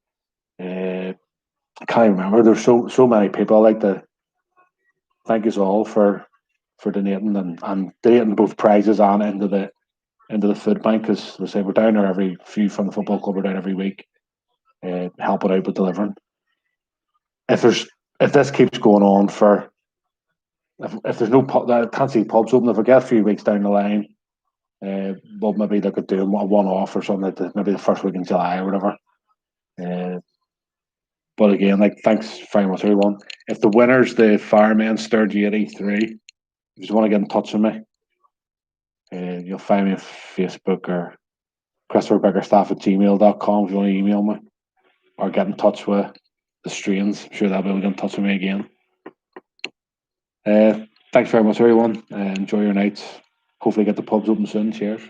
I can't remember. There's so many people. I'd like to thank us all for donating and donating both prizes and into the food bank, because we say we're down there every few from the football club. We're down every week, helping out with delivering. If this keeps going on for if there's no I can't see pubs open. If we get a few weeks down the line, we'll maybe look at doing a one-off or something, like maybe the first week in July or whatever. But again, like, thanks very much, everyone. If the winner's the Fireman Sturgy 83, if you want to get in touch with me, you'll find me on Facebook or ChristopherBickerstaff@gmail.com if you want to email me, or get in touch with the Strains. I'm sure they'll be able to get in touch with me again. Thanks very much, everyone. Enjoy your nights. Hopefully get the pubs open soon. Cheers.